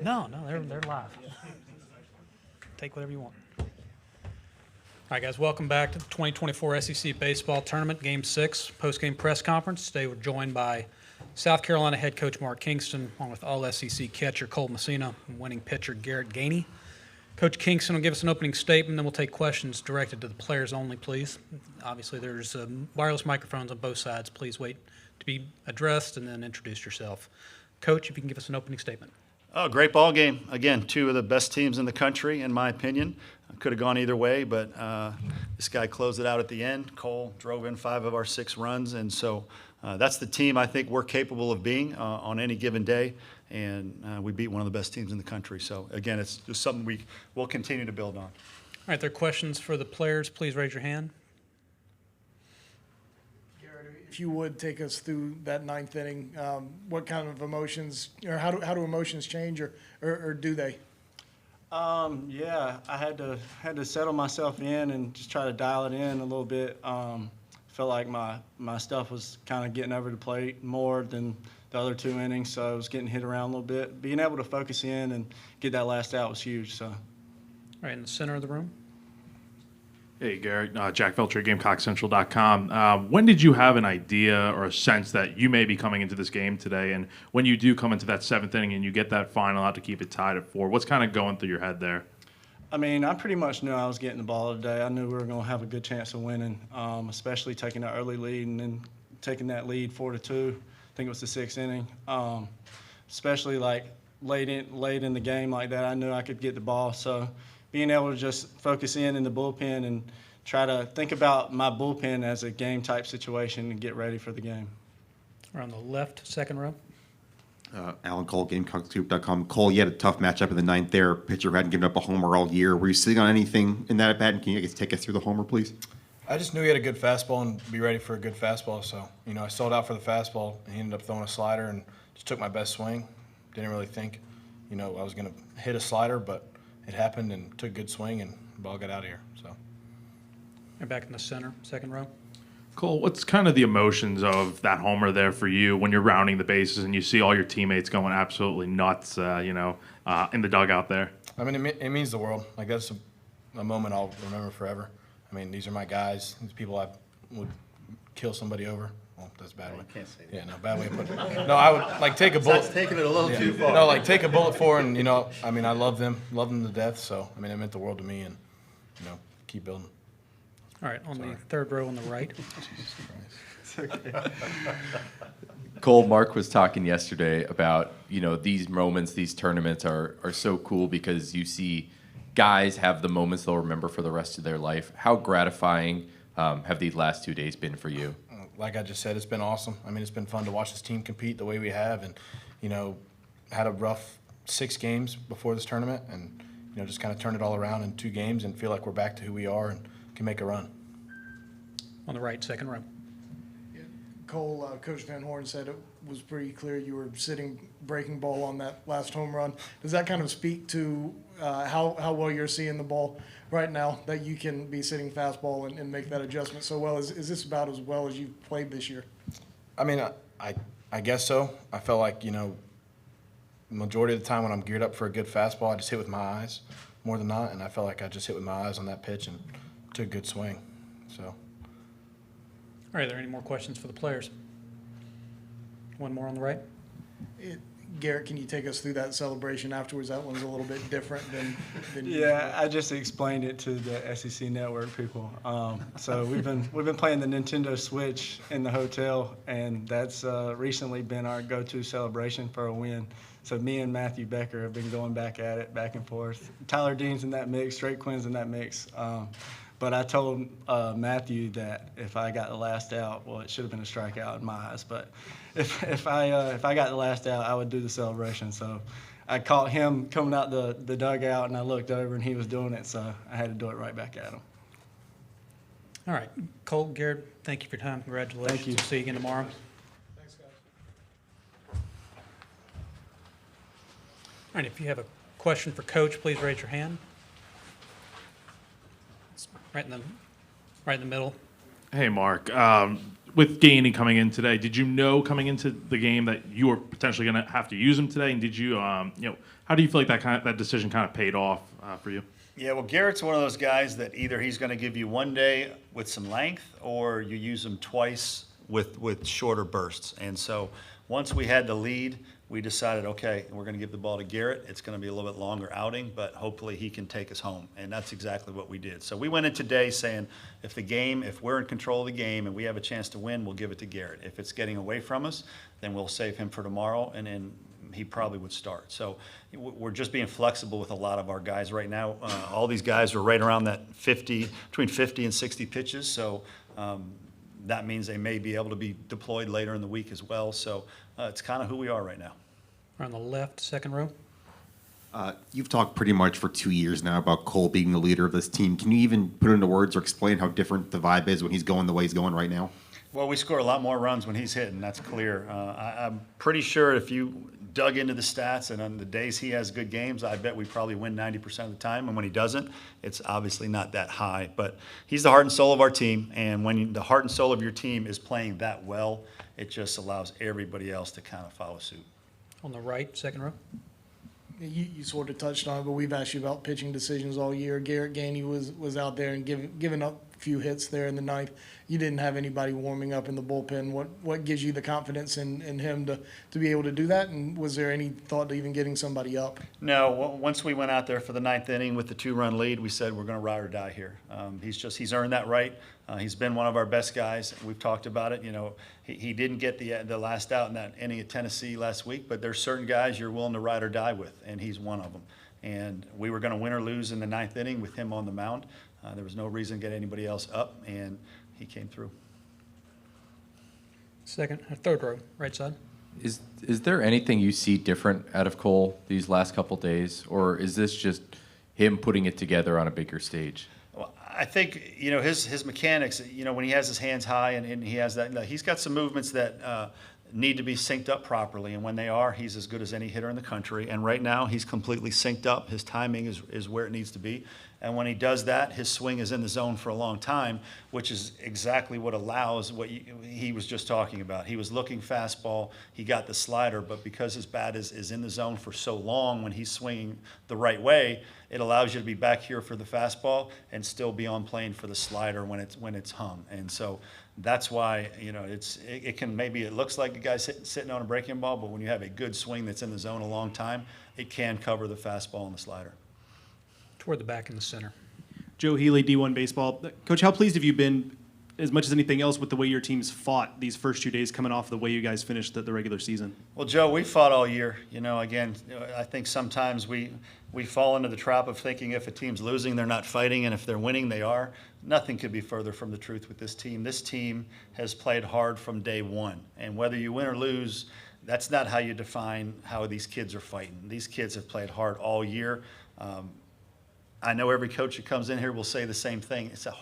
No, they're live. Take whatever you want. All right, guys, welcome back to the 2024 SEC Baseball Tournament, Game 6, post-game press conference. Today we're joined by South Carolina head coach Mark Kingston, along with all-SEC catcher Cole Messina and winning pitcher Garrett Gainey. Coach Kingston will give us an opening statement, then we'll take questions directed to the players only, please. Obviously, there's wireless microphones on both sides. Please wait to be addressed and then introduce yourself. Coach, if you can give us an opening statement. Oh, great ball game. Again, two of the best teams in the country, in my opinion. Could have gone either way, but this guy closed it out at the end. Cole drove in 5 of our 6 runs, and so that's the team I think we're capable of being on any given day, and we beat one of the best teams in the country. So, again, it's just something we'll continue to build on. All right, there are questions for the players. Please raise your hand. If you would take us through that 9th inning, what kind of emotions, or how do emotions change, or do they? Yeah, I had to settle myself in and just try to dial it in a little bit. Felt like my stuff was kind of getting over the plate more than the other 2 innings, so I was getting hit around a little bit. Being able to focus in and get that last out was huge. So. All right, in the center of the room. Hey, Garrett. Jack Felcher, GamecockCentral.com. When did you have an idea or a sense that you may be coming into this game today? And when you do come into that 7th inning and you get that final out to keep it tied at 4, what's kind of going through your head there? I mean, I pretty much knew I was getting the ball today. I knew we were going to have a good chance of winning, especially taking that early lead and then taking that lead 4-2. I think it was the 6th inning. Especially like late in the game like that, I knew I could get the ball. So being able to just focus in the bullpen and try to think about my bullpen as a game-type situation and get ready for the game. Around the left, second row. Alan Cole, GamecocksCentral.com. Cole, you had a tough matchup in the 9th there. Pitcher who hadn't given up a homer all year. Were you sitting on anything in that at bat? And can you take us through the homer, please? I just knew he had a good fastball and be ready for a good fastball. So, I sold out for the fastball, and he ended up throwing a slider and just took my best swing. Didn't really think, I was going to hit a slider, but it happened and took a good swing, and the ball got out of here. So, You're back in the center, second row. Cole, what's kind of the emotions of that homer there for you when you're rounding the bases and you see all your teammates going absolutely nuts, in the dugout there? I mean, it means the world. Like, that's a moment I'll remember forever. I mean, these are my guys. These people I would kill somebody over. Well, that's a bad way. Can't say that. Yeah, no, bad way to put it. No, I would, take a bullet. That's taking it a little too far. No, take a bullet for, and, I mean, I love them to death. So, I mean, it meant the world to me, and, keep building. All right, on the third row on the right. Cole, Mark was talking yesterday about, these moments, these tournaments are so cool because you see guys have the moments they'll remember for the rest of their life. How gratifying have these last 2 days been for you? Like I just said, it's been awesome. I mean, it's been fun to watch this team compete the way we have, and, had a rough 6 games before this tournament, and, just kind of turned it all around in 2 games and feel like we're back to who we are and can make a run. On the right, second row. Cole, Coach Van Horn said it was pretty clear you were sitting breaking ball on that last home run. Does that kind of speak to how well you're seeing the ball right now, that you can be sitting fastball and make that adjustment so well? Is this about as well as you've played this year? I mean, I guess so. I felt like, the majority of the time when I'm geared up for a good fastball, I just hit with my eyes more than not, and I felt like I just hit with my eyes on that pitch and took a good swing. So. All right, are there any more questions for the players? One more on the right. Garrett, can you take us through that celebration afterwards? That one's a little bit different than Yeah, I just explained it to the SEC Network people. So we've been playing the Nintendo Switch in the hotel, and that's recently been our go-to celebration for a win. So me and Matthew Becker have been going back at it, back and forth. Tyler Dean's in that mix, Drake Quinn's in that mix. But I told Matthew that if I got the last out, well, it should have been a strikeout in my eyes. But if I got the last out, I would do the celebration. So I caught him coming out the dugout, and I looked over, and he was doing it. So I had to do it right back at him. All right, Cole, Garrett, thank you for your time. Congratulations. Thank you. We'll see you again tomorrow. Thanks, guys. All right, if you have a question for Coach, please raise your hand. It's right in the middle. Hey, Mark. with Gainey coming in today, did you know coming into the game that you were potentially going to have to use him today? And did you, how do you feel like that decision kind of paid off for you? Yeah, well, Garrett's one of those guys that either he's going to give you one day with some length, or you use him twice with shorter bursts. And so once we had the lead, we decided, okay, we're going to give the ball to Garrett. It's going to be a little bit longer outing, but hopefully he can take us home. And that's exactly what we did. So we went in today saying, if we're in control of the game and we have a chance to win, we'll give it to Garrett. If it's getting away from us, then we'll save him for tomorrow, and then he probably would start. So we're just being flexible with a lot of our guys right now. All these guys are right around that between 50 and 60 pitches. So that means they may be able to be deployed later in the week as well. So it's kind of who we are right now. On the left, second row. You've talked pretty much for 2 years now about Cole being the leader of this team. Can you even put it into words or explain how different the vibe is when he's going the way he's going right now? Well, we score a lot more runs when he's hitting. That's clear. I'm pretty sure if you dug into the stats and on the days he has good games, I bet we probably win 90% of the time. And when he doesn't, it's obviously not that high. But he's the heart and soul of our team. And when the heart and soul of your team is playing that well, it just allows everybody else to kind of follow suit. On the right, second row. You sort of touched on it, but we've asked you about pitching decisions all year. Garrett Gainey was out there and giving up a few hits there in the ninth. You didn't have anybody warming up in the bullpen. What gives you the confidence in him to be able to do that? And was there any thought to even getting somebody up? No, once we went out there for the ninth inning with the 2-run lead, we said we're going to ride or die here. He's earned that right. He's been one of our best guys. We've talked about it. He didn't get the last out in that inning at Tennessee last week, but there's certain guys you're willing to ride or die with, and he's one of them. And we were going to win or lose in the ninth inning with him on the mound. There was no reason to get anybody else up, and he came through. Third row, right side. Is there anything you see different out of Cole these last couple days, or is this just him putting it together on a bigger stage? Well, I think his mechanics. When he has his hands high and he has that, he's got some movements that need to be synced up properly. And when they are, he's as good as any hitter in the country. And right now, he's completely synced up. His timing is where it needs to be. And when he does that, his swing is in the zone for a long time, which is exactly what allows what he was just talking about. He was looking fastball. He got the slider, but because his bat is in the zone for so long, when he's swinging the right way, it allows you to be back here for the fastball and still be on plane for the slider when it's hung. And so that's why it looks like the guy's sitting on a breaking ball, but when you have a good swing that's in the zone a long time, it can cover the fastball and the slider. Toward the back in the center. Joe Healy, D1 Baseball. Coach, how pleased have you been, as much as anything else, with the way your team's fought these first 2 days coming off the way you guys finished the regular season? Well, Joe, we fought all year. Again, I think sometimes we fall into the trap of thinking if a team's losing, they're not fighting, and if they're winning, they are. Nothing could be further from the truth with this team. This team has played hard from day one, and whether you win or lose, that's not how you define how these kids are fighting. These kids have played hard all year. I know every coach that comes in here will say the same thing. It's a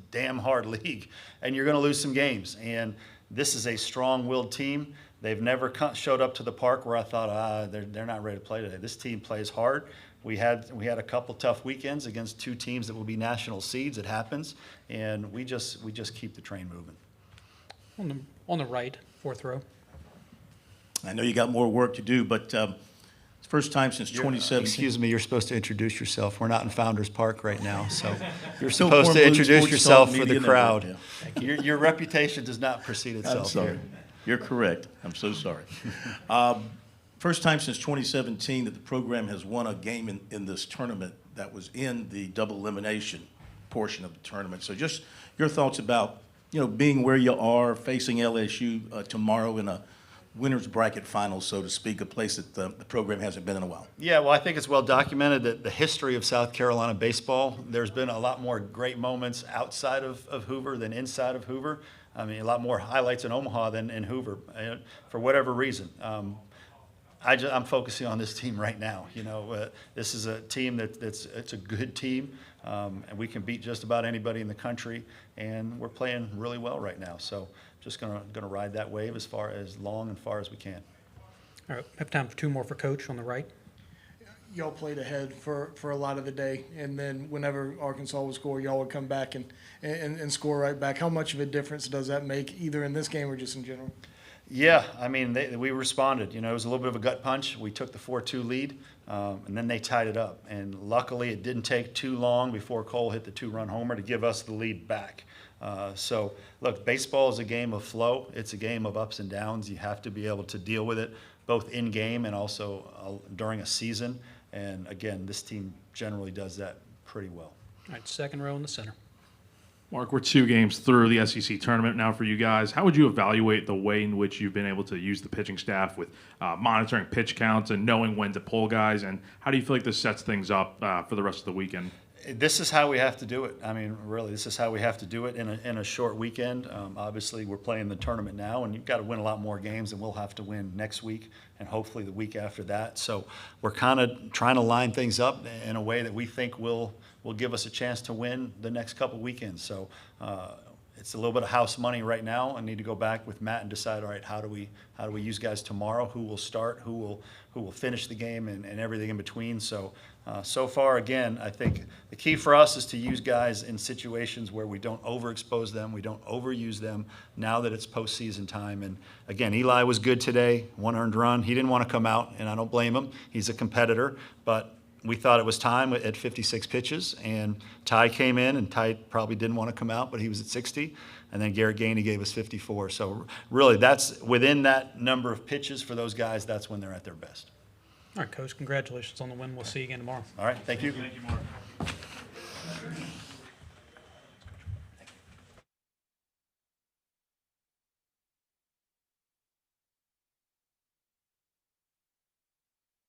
damn hard league, and you're going to lose some games. And this is a strong-willed team. They've never showed up to the park where I thought, they're not ready to play today. This team plays hard. We had a couple tough weekends against 2 teams that will be national seeds. It happens, and we just keep the train moving. On the right, fourth row. I know you got more work to do, but it's the first time since 2017. Excuse me, you're supposed to introduce yourself. We're not in Founders Park right now, so you're Still supposed to Form introduce Sports yourself Talk for the Media crowd. Network, Your reputation does not precede I'm itself sorry. here. You're correct. I'm so sorry. First time since 2017 that the program has won a game in this tournament that was in the double elimination portion of the tournament. So just your thoughts about, being where you are, facing LSU tomorrow in a winner's bracket final, so to speak, a place that the program hasn't been in a while. Yeah, well, I think it's well documented that the history of South Carolina baseball, there's been a lot more great moments outside of Hoover than inside of Hoover. I mean, a lot more highlights in Omaha than in Hoover, for whatever reason. I'm focusing on this team right now. This is a team it's a good team, and we can beat just about anybody in the country, and we're playing really well right now. So just gonna ride that wave as long and far as we can. All right, we have time for 2 more for Coach on the right. y'all played ahead for a lot of the day, and then whenever Arkansas would score, y'all would come back and score right back. How much of a difference does that make, either in this game or just in general? Yeah, I mean, we responded. You know, it was a little bit of a gut punch. We took the 4-2 lead, and then they tied it up. And luckily, it didn't take too long before Cole hit the 2-run homer to give us the lead back. So, look, baseball is a game of flow. It's a game of ups and downs. You have to be able to deal with it, both in game and also during a season. And again, this team generally does that pretty well. All right, second row in the center. Mark, we're 2 games through the SEC tournament now for you guys. How would you evaluate the way in which you've been able to use the pitching staff with monitoring pitch counts and knowing when to pull guys? And how do you feel like this sets things up for the rest of the weekend? This is how we have to do it. I mean, really, this is how we have to do it in a short weekend. Obviously, we're playing the tournament now, and you've got to win a lot more games, and we'll have to win next week and hopefully the week after that. So we're kind of trying to line things up in a way that we think will give us a chance to win the next couple weekends. So it's a little bit of house money right now. I need to go back with Matt and decide, all right, how do we use guys tomorrow? Who will start? Who will finish the game, and everything in between. So so far, again, I think the key for us is to use guys in situations where we don't overexpose them, we don't overuse them. Now that it's postseason time, and again, Eli was good today, 1 earned run. He didn't want to come out, and I don't blame him. He's a competitor, but we thought it was time at 56 pitches, and Ty came in, and Ty probably didn't want to come out, but he was at 60, and then Garrett Gainey gave us 54. So really, that's within that number of pitches for those guys, that's when they're at their best. All right, Coach, congratulations on the win. We'll see you again tomorrow. All right, thank you. Thank you, Mark.